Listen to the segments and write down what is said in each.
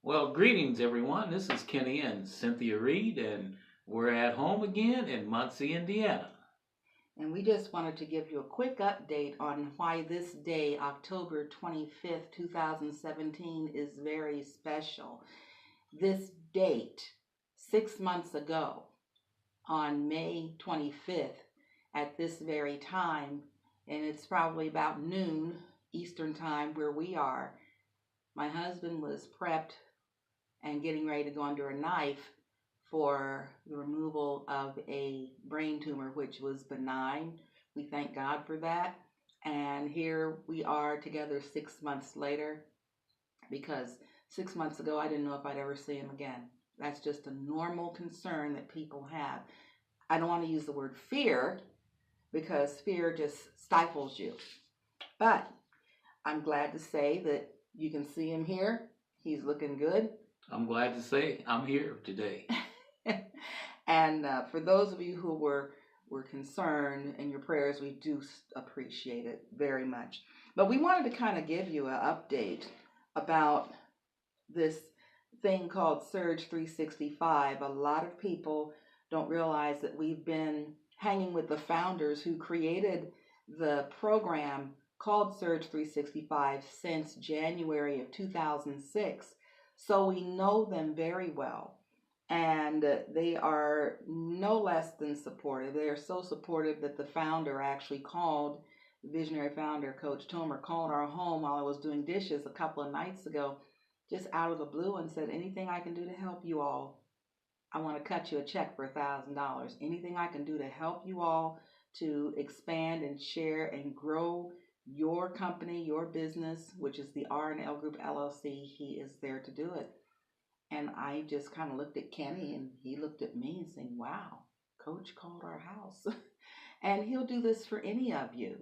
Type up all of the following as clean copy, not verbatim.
Well, greetings, everyone. This is Kenny and Cynthia Reed, and we're at home again in Muncie, Indiana. And we just wanted to give you a quick update on why this day, October 25th, 2017, is very special. This date, 6 months ago, on May 25th, at this very time, and it's probably about noon Eastern time where we are, my husband was prepped and getting ready to go under a knife for the removal of a brain tumor, which was benign. We thank God for that. And here we are together 6 months later, because 6 months ago I didn't know if I'd ever see him again. That's just a normal concern that people have. I don't want to use the word fear, because fear just stifles you. But I'm glad to say that you can see him here. He's looking good. I'm glad to say I'm here today. And for those of you who were concerned in your prayers, we do appreciate it very much. But we wanted to kind of give you an update about this thing called Surge365. A lot of people don't realize that we've been hanging with the founders who created the program called Surge365 since January of 2006. So we know them very well. And they are no less than supportive. They are so supportive that the founder actually called, the visionary founder, Coach Tomer, called our home while I was doing dishes a couple of nights ago, just out of the blue, and said, anything I can do to help you all. I want to cut you a check for $1,000. Anything I can do to help you all to expand and share and grow your company, your business, which is the R&L Group LLC, he is there to do it. And I just kind of looked at Kenny, and he looked at me and saying, wow, Coach called our house. And he'll do this for any of you,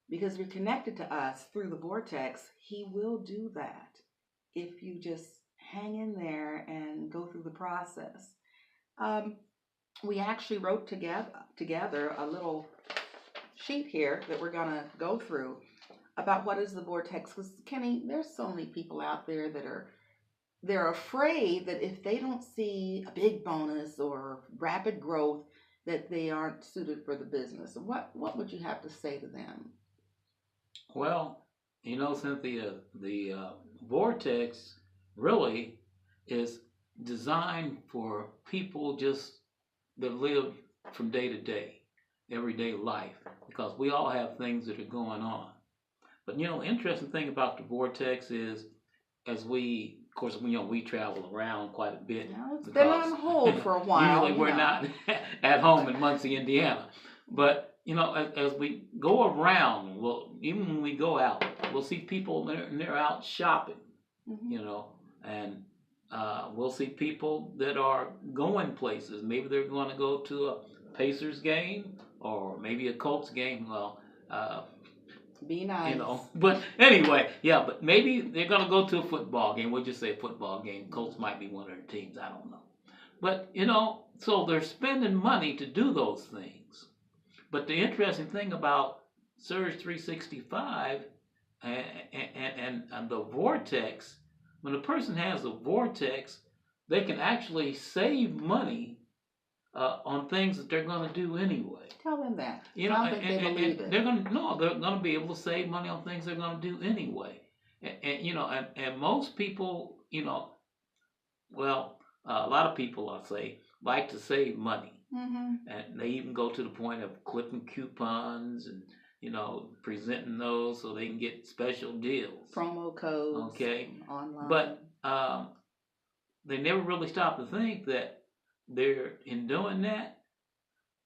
because you're connected to us through the Vortex. He will do that if you just hang in there and go through the process. We actually wrote together a little sheet here that we're going to go through about what is the Vortex. Because, Kenny, there's so many people out there that they're afraid that if they don't see a big bonus or rapid growth, that they aren't suited for the business. What would you have to say to them? Well, Cynthia, the Vortex really is designed for people just that live from day to day, everyday life, because we all have things that are going on. But interesting thing about the Vortex is, as we, of course, we travel around quite a bit. Now, it's been on hold for a while. Usually we're not at home in Muncie, Indiana. But as we go around, even when we go out, we'll see people and they're out shopping. And we'll see people that are going places. Maybe they're going to go to a Pacers game or maybe a Colts game. Well, be nice. But anyway, yeah, but maybe they're going to go to a football game. We'll just say a football game. Colts might be one of their teams. I don't know. But, so they're spending money to do those things. But the interesting thing about Surge 365 and the Vortex, when a person has a Vortex, they can actually save money on things that they're going to do anyway. Tell them that. And they're going to be able to save money on things they're going to do anyway. And most people, well, a lot of people, I'll say, like to save money. Mm-hmm. And they even go to the point of clipping coupons and, presenting those so they can get special deals. Promo codes. Okay. Online. But they never really stop to think that they're in doing that.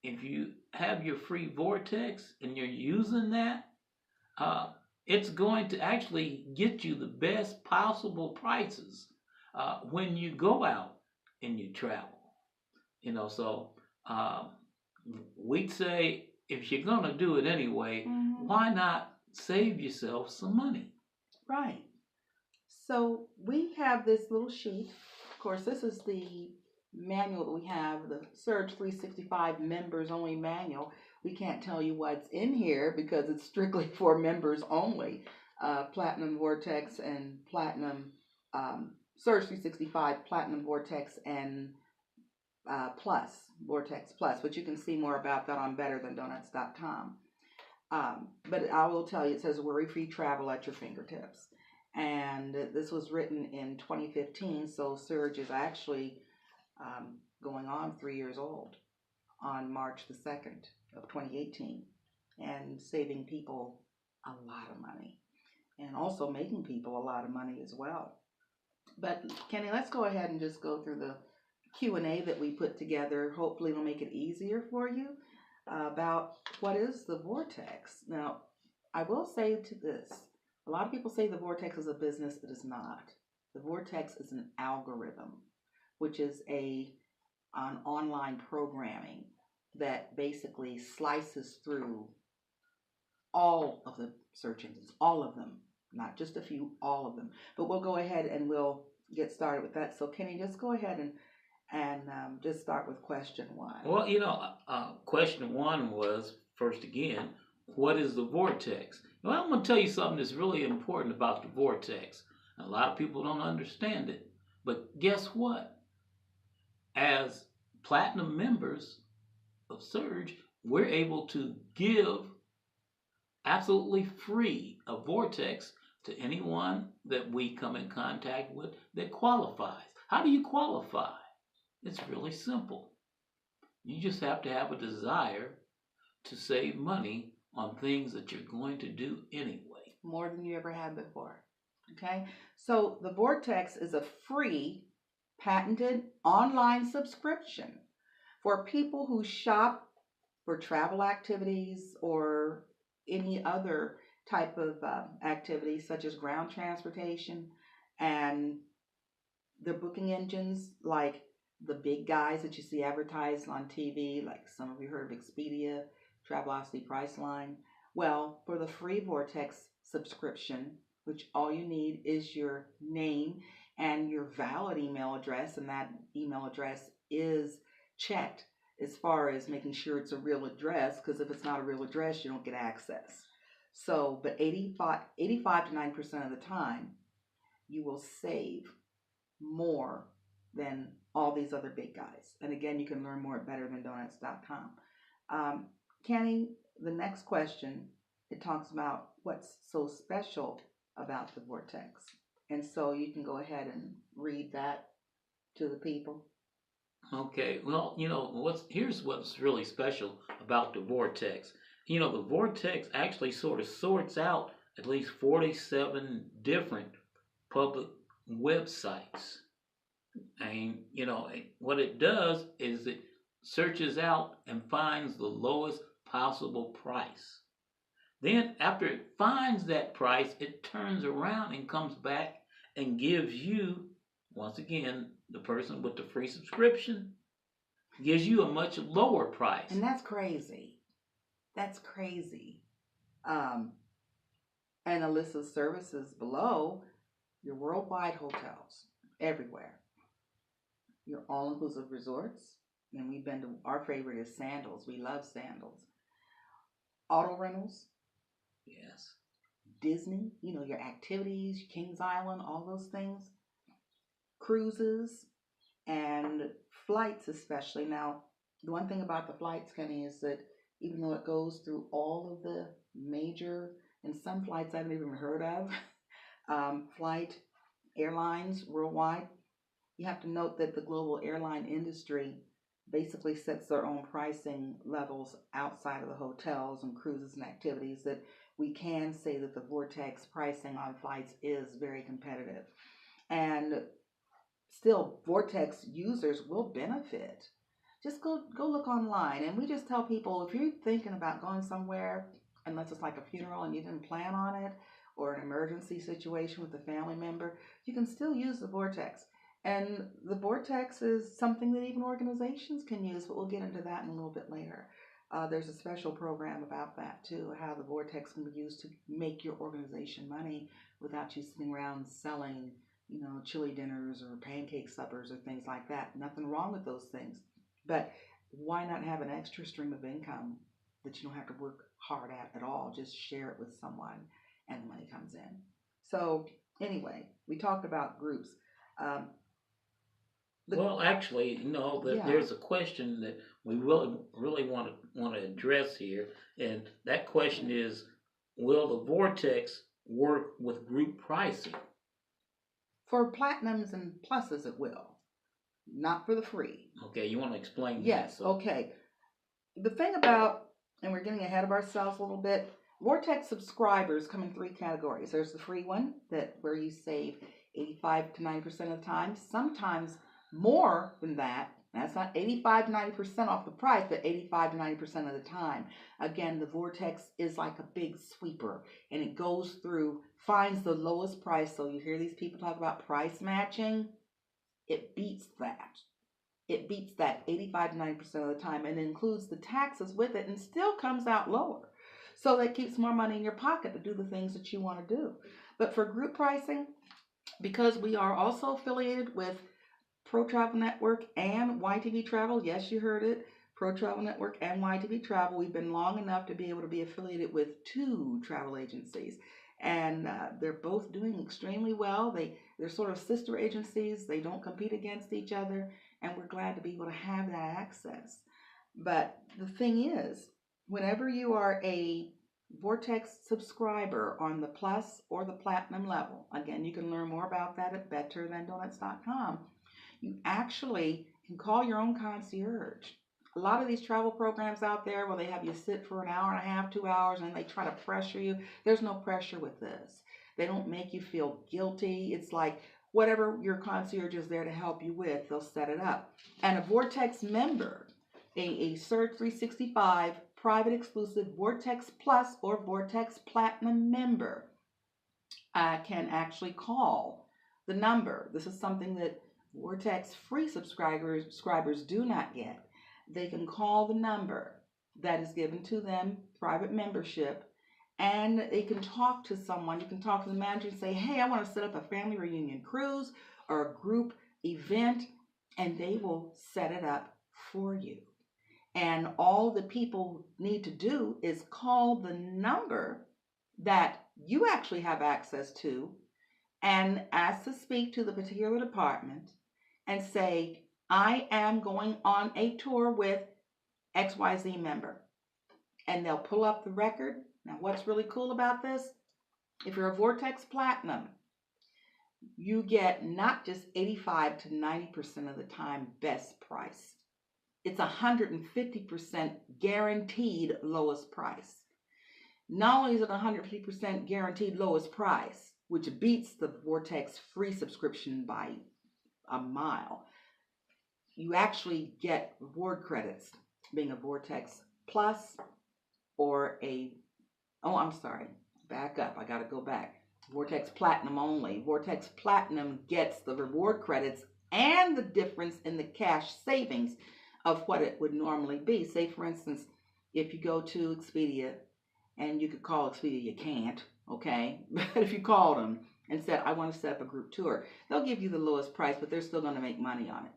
If you have your free Vortex and you're using that, it's going to actually get you the best possible prices when you go out and you travel. So we'd say, if you're going to do it anyway, mm-hmm. why not save yourself some money? Right. So we have this little sheet. Of course, this is the manual that we have, the Surge 365 members only manual. We can't tell you what's in here because it's strictly for members only. Platinum Vortex and Platinum Surge365 Platinum Vortex and Plus, Vortex Plus, but you can see more about that on betterthandonuts.com. But I will tell you, it says worry-free travel at your fingertips. And this was written in 2015, so Surge is actually going on 3 years old on March the 2nd of 2018, and saving people a lot of money and also making people a lot of money as well. But Kenny, let's go ahead and just go through the Q&A that we put together. Hopefully it'll make it easier for you about what is the Vortex. Now, I will say to this, a lot of people say the Vortex is a business. It is not. The Vortex is an algorithm, which is an online programming that basically slices through all of the search engines, all of them, not just a few, all of them. But we'll go ahead and we'll get started with that. So Kenny, just go ahead and just start with question one. Well, question one was, first again, what is the vortex? Well, I'm going to tell you something that's really important about the vortex. A lot of people don't understand it. But guess what? As platinum members of Surge, we're able to give absolutely free a vortex to anyone that we come in contact with that qualifies. How do you qualify? It's really simple. You just have to have a desire to save money on things that you're going to do anyway. More than you ever had before. Okay? So the Vortex is a free, patented online subscription for people who shop for travel activities or any other type of activities such as ground transportation, and the booking engines like the big guys that you see advertised on TV, like some of you heard of Expedia, Travelocity, Priceline. Well, for the free Vortex subscription, which all you need is your name and your valid email address, and that email address is checked as far as making sure it's a real address, because if it's not a real address, you don't get access. So, but 85 to 9% of the time, you will save more than all these other big guys. And again, you can learn more at betterthandonuts.com. Kenny, the next question, it talks about what's so special about the Vortex. And so you can go ahead and read that to the people. Okay, well, here's what's really special about the Vortex. The Vortex actually sort of sorts out at least 47 different public websites. And, what it does is it searches out and finds the lowest possible price. Then after it finds that price, it turns around and comes back and gives you, once again, the person with the free subscription, gives you a much lower price. And that's crazy. That's crazy. And a list of services below: your worldwide hotels, everywhere. Your all-inclusive resorts, and we've been to, our favorite is Sandals. We love Sandals. Auto rentals. Yes. Disney, your activities, Kings Island, all those things. Cruises and flights especially. Now, the one thing about the flights, Kenny, is that even though it goes through all of the major, and some flights I haven't even heard of, flight airlines worldwide, you have to note that the global airline industry basically sets their own pricing levels outside of the hotels and cruises and activities, that we can say that the Vortex pricing on flights is very competitive. And still, Vortex users will benefit. Just go look online. And we just tell people, if you're thinking about going somewhere, unless it's like a funeral and you didn't plan on it, or an emergency situation with a family member, you can still use the Vortex. And the Vortex is something that even organizations can use, but we'll get into that in a little bit later. There's a special program about that too, how the Vortex can be used to make your organization money without you sitting around selling, chili dinners or pancake suppers or things like that. Nothing wrong with those things. But why not have an extra stream of income that you don't have to work hard at all? Just share it with someone and the money comes in. So anyway, we talked about groups. Um, Well, actually, yeah. there's a question that we really want to address here, and that question is, will the vortex work with group pricing? For platinums and pluses, it will. Not for the free. Okay, you want to explain that? Yes, So, okay. The thing about, and we're getting ahead of ourselves a little bit, Vortex subscribers come in three categories. There's the free one, that where you save 85 to 90% of the time, sometimes more than that. That's not 85 to 90% off the price, but 85 to 90% of the time. Again, the Vortex is like a big sweeper, and it goes through, finds the lowest price. So you hear these people talk about price matching. It beats that. It beats that 85 to 90% of the time, and includes the taxes with it, and still comes out lower. So that keeps more money in your pocket to do the things that you want to do. But for group pricing, because we are also affiliated with Pro Travel Network and YTV Travel, yes, you heard it, Pro Travel Network and YTV Travel, we've been long enough to be able to be affiliated with two travel agencies. And they're both doing extremely well. They're sort of sister agencies. They don't compete against each other, and we're glad to be able to have that access. But the thing is, whenever you are a Vortex subscriber on the plus or the platinum level, again, you can learn more about that at betterthandonuts.com. You actually can call your own concierge. A lot of these travel programs out there where they have you sit for an hour and a half, 2 hours, and they try to pressure you. There's no pressure with this. They don't make you feel guilty. It's like whatever your concierge is there to help you with, they'll set it up. And a Vortex member, a Surge365 private exclusive Vortex Plus or Vortex Platinum member, can actually call the number. This is something that Vortex free subscribers do not get. They can call the number that is given to them, private membership, and they can talk to someone. You can talk to the manager and say, hey, I want to set up a family reunion cruise or a group event, and they will set it up for you. And all the people need to do is call the number that you actually have access to and ask to speak to the particular department and say, I am going on a tour with XYZ member. And they'll pull up the record. Now, what's really cool about this? If you're a Vortex Platinum, you get not just 85 to 90% of the time best price. It's 150% guaranteed lowest price. Not only is it 150% guaranteed lowest price, which beats the Vortex free subscription by a mile, you actually get reward credits being a Vortex Plus or I'm sorry, back up, I gotta go back. Vortex Platinum only. Vortex Platinum gets the reward credits and the difference in the cash savings of what it would normally be. Say, for instance, if you go to Expedia, and you could call Expedia, you can't, okay? But if you called them and said, I want to set up a group tour, they'll give you the lowest price, but they're still going to make money on it.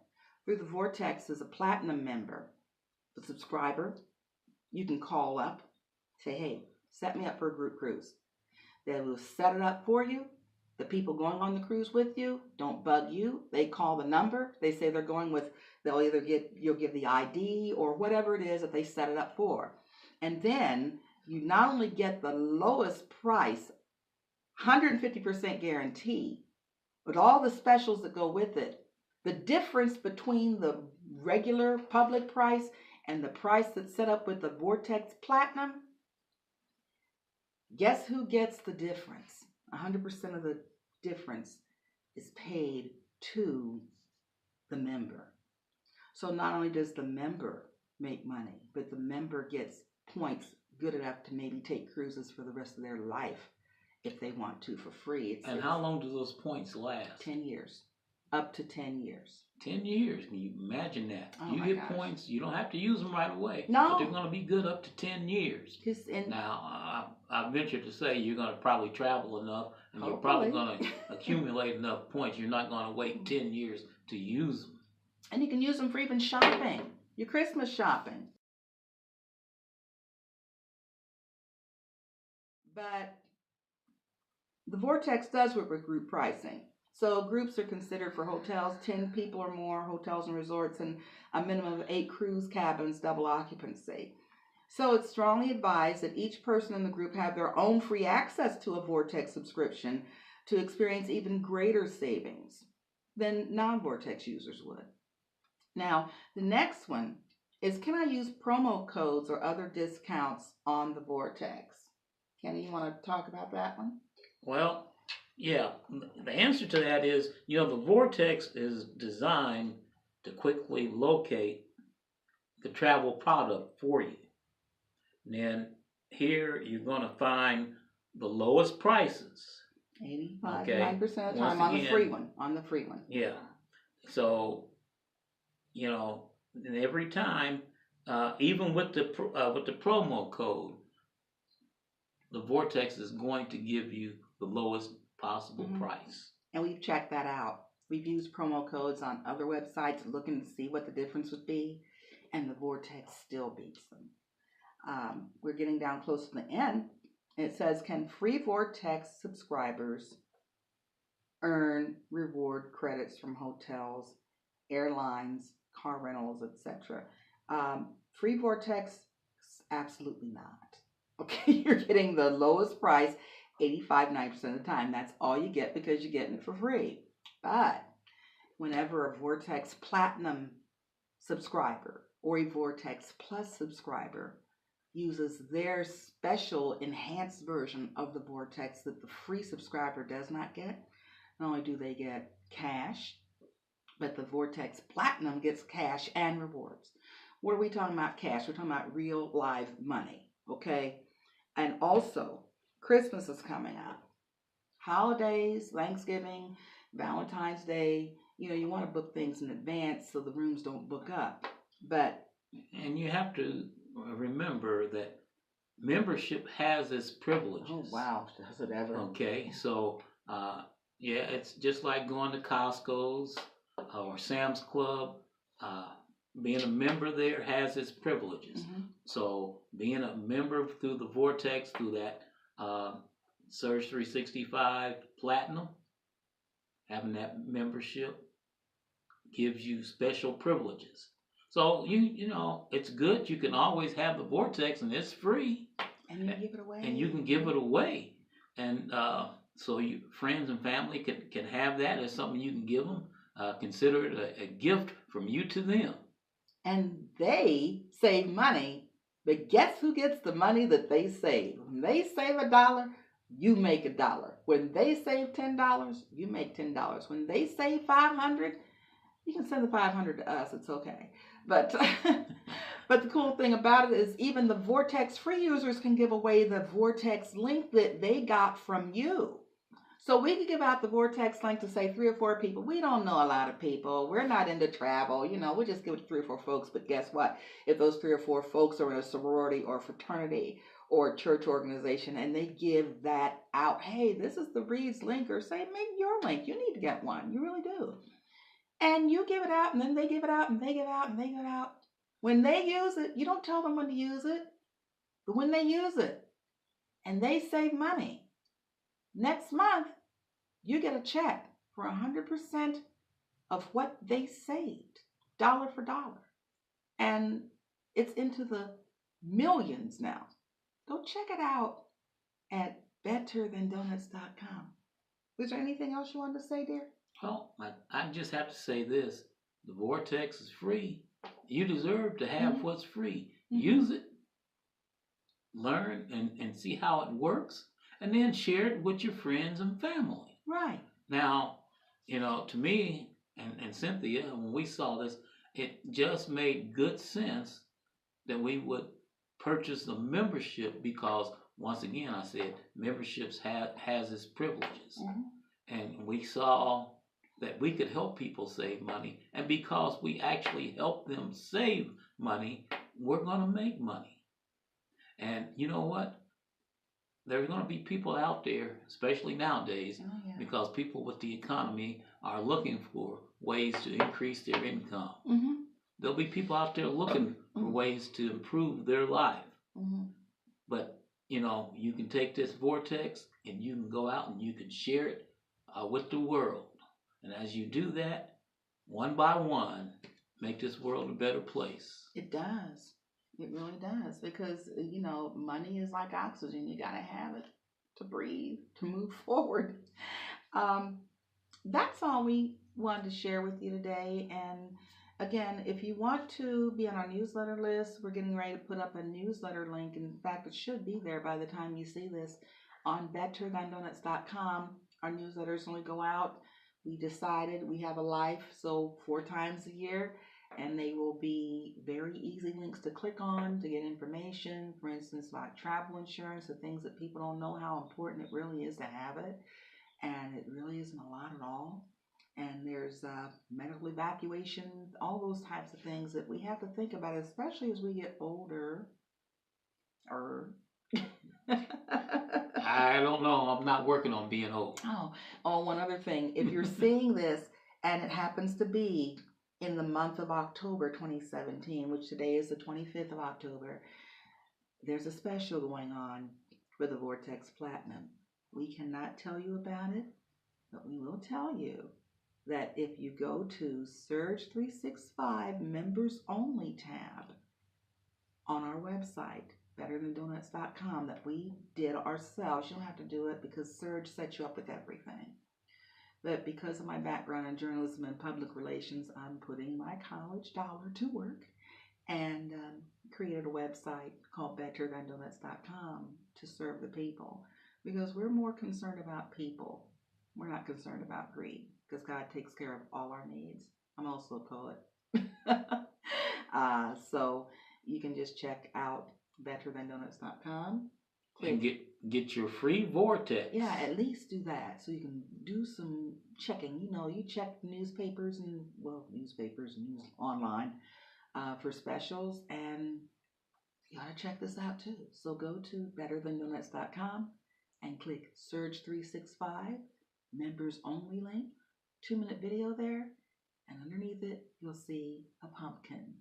Through the Vortex, as a platinum member, the subscriber, you can call up, say, hey, set me up for a group cruise. They will set it up for you. The people going on the cruise with you don't bug you. They call the number. They say they're going with, you'll give the ID or whatever it is that they set it up for. And then you not only get the lowest price, 150% guarantee, but all the specials that go with it. The difference between the regular public price and the price that's set up with the Vortex Platinum, guess who gets the difference? 100% of the difference is paid to the member. So not only does the member make money, but the member gets points good enough to maybe take cruises for the rest of their life if they want to for free. And how long do those points last? 10 years. Up to 10 years. 10 years. Can you imagine that? Oh, you get points, you don't have to use them right away. No. But they're going to be good up to 10 years. Now, I venture to say you're going to probably travel enough, and you're probably going to accumulate enough points. You're not going to wait 10 years to use them. And you can use them for even shopping, your Christmas shopping. But the Vortex does work with group pricing. So groups are considered for hotels, 10 people or more, hotels and resorts, and a minimum of 8 cruise cabins, double occupancy. So it's strongly advised that each person in the group have their own free access to a Vortex subscription to experience even greater savings than non-Vortex users would. Now, the next one is, can I use promo codes or other discounts on the Vortex? Kenny, you want to talk about that one? Well, yeah, the answer to that is, the Vortex is designed to quickly locate the travel product for you. And then here you're going to find the lowest prices. 85, 9% of the time on the free one. On the free one. Yeah. So, and every time, even with the promo code, the Vortex is going to give you the lowest possible price. And we've checked that out. We've used promo codes on other websites looking to see what the difference would be, and the Vortex still beats them. We're getting down close to the end. It says, can free Vortex subscribers earn reward credits from hotels, airlines, car rentals, etc.? Free Vortex, absolutely not. Okay, you're getting the lowest price 85, 90% of the time. That's all you get because you're getting it for free. But whenever a Vortex Platinum subscriber or a Vortex Plus subscriber uses their special enhanced version of the Vortex that the free subscriber does not get, not only do they get cash, but the Vortex Platinum gets cash and rewards. What are we talking about cash? We're talking about real live money, okay? And also, Christmas is coming up. Holidays, Thanksgiving, Valentine's Day, you want to book things in advance so the rooms don't book up. And you have to remember that membership has its privileges. Oh, wow. Does it ever? Okay, so, it's just like going to Costco's or Sam's Club. Being a member there has its privileges. So being a member through the Vortex, through that Surge365 Platinum, having that membership gives you special privileges. So it's good. You can always have the Vortex, and it's free. And you give it away. And you can give it away, and so your friends and family can have that as something you can give them. Consider it a gift from you to them. And they save money, but guess who gets the money that they save? When they save $1, you make $1. When they save $10, you make $10. When they save $500, you can send the $500 to us. It's okay. But but the cool thing about it is even the Vortex free users can give away the Vortex link that they got from you. So we could give out the Vortex link to, say, 3 or 4 people. We don't know a lot of people. We're not into travel. We just give it to 3 or 4 folks. But guess what? If those 3 or 4 folks are in a sorority or fraternity or church organization and they give that out, hey, this is the Reed's link, or say, make your link. You need to get one. You really do. And you give it out, and then they give it out, and they give it out, and they give it out. When they use it, you don't tell them when to use it. But when they use it and they save money, next month, you get a check for 100% of what they saved, dollar for dollar. And it's into the millions now. Go check it out at betterthandonuts.com. Was there anything else you wanted to say, dear? Well, I just have to say this. The Vortex is free. You deserve to have what's free. Use it. Learn and see how it works. And then share it with your friends and family. Right. Now, to me and Cynthia, when we saw this, it just made good sense that we would purchase a membership because, once again, I said memberships has its privileges. And we saw that we could help people save money. And because we actually help them save money, we're going to make money. And you know what? There's going to be people out there, especially nowadays, because people with the economy are looking for ways to increase their income. There'll be people out there looking for ways to improve their life. But, you can take this Vortex and you can go out and you can share it with the world. And as you do that, one by one, make this world a better place. It does. It really does. Because, money is like oxygen. You got to have it to breathe, to move forward. That's all we wanted to share with you today. And again, if you want to be on our newsletter list, we're getting ready to put up a newsletter link. In fact, it should be there by the time you see this on betterthandonuts.com. Our newsletters only go out. We decided we have a life, so 4 times a year, and they will be very easy links to click on to get information, for instance, about travel insurance, the things that people don't know how important it really is to have it. And it really isn't a lot at all. And there's medical evacuation, all those types of things that we have to think about, especially as we get older. I don't know. I'm not working on being old. One other thing. If you're seeing this and it happens to be in the month of October 2017, which today is the 25th of October, there's a special going on for the Vortex Platinum. We cannot tell you about it, but we will tell you that if you go to Surge365 Members Only tab on our website, betterthandonuts.com, that we did ourselves. You don't have to do it because Surge sets you up with everything. But because of my background in journalism and public relations, I'm putting my college dollar to work and created a website called betterthandonuts.com to serve the people. Because we're more concerned about people. We're not concerned about greed because God takes care of all our needs. I'm also a poet. So you can just check out betterthandonuts.com. And get your free Vortex. Yeah, at least do that so you can do some checking. You check newspapers and news online for specials, and you ought to check this out too. So go to betterthandonuts.com and click Surge365 Members Only link, 2-minute video there, and underneath it you'll see a pumpkin.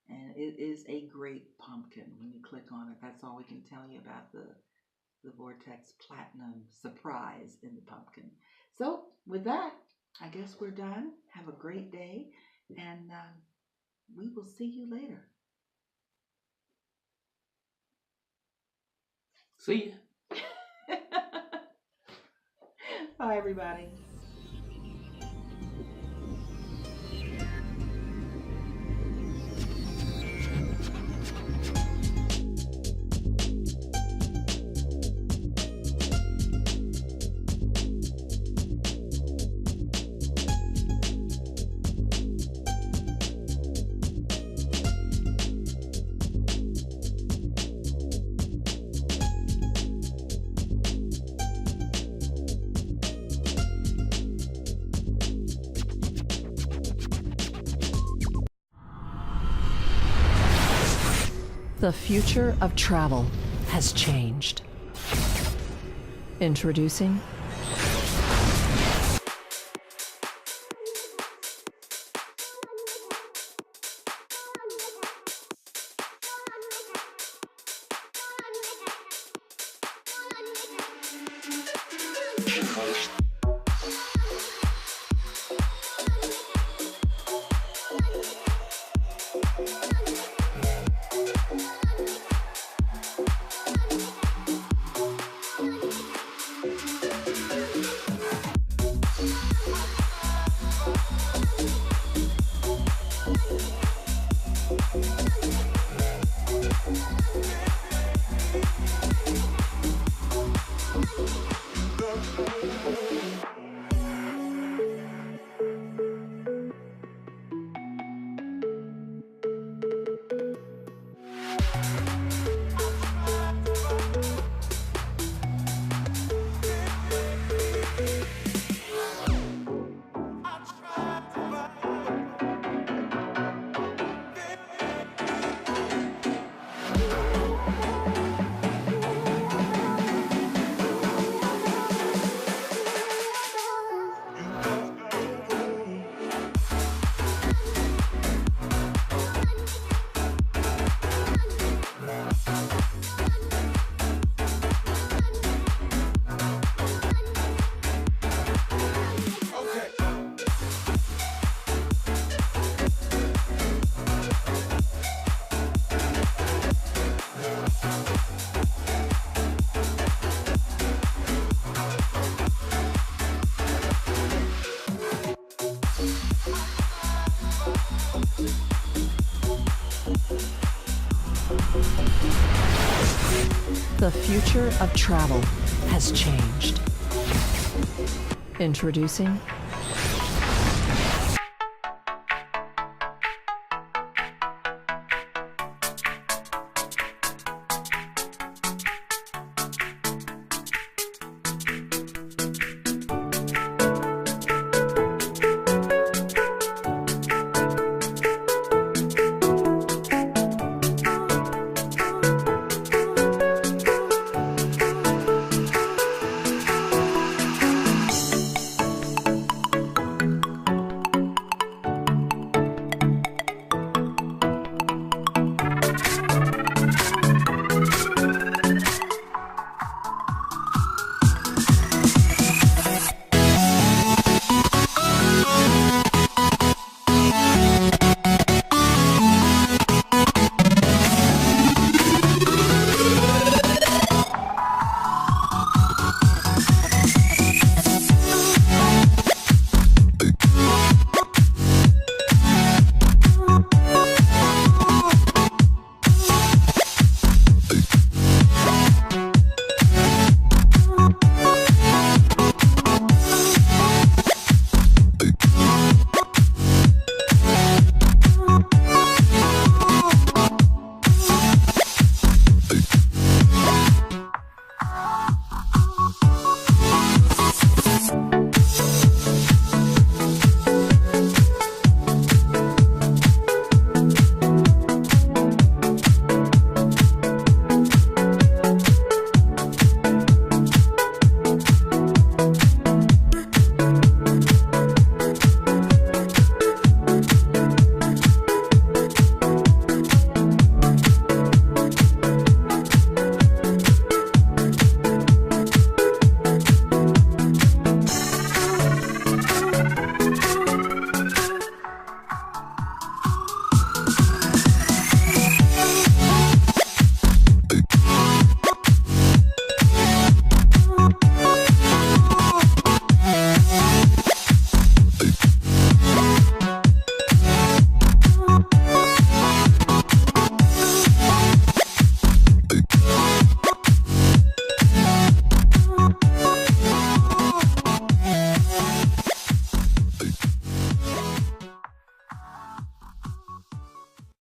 And it is a great pumpkin when you click on it. That's all we can tell you about the Vortex Platinum surprise in the pumpkin. So with that, I guess we're done. Have a great day, and we will see you later. See ya. Bye, everybody. The future of travel has changed. Introducing the The future of travel has changed. Introducing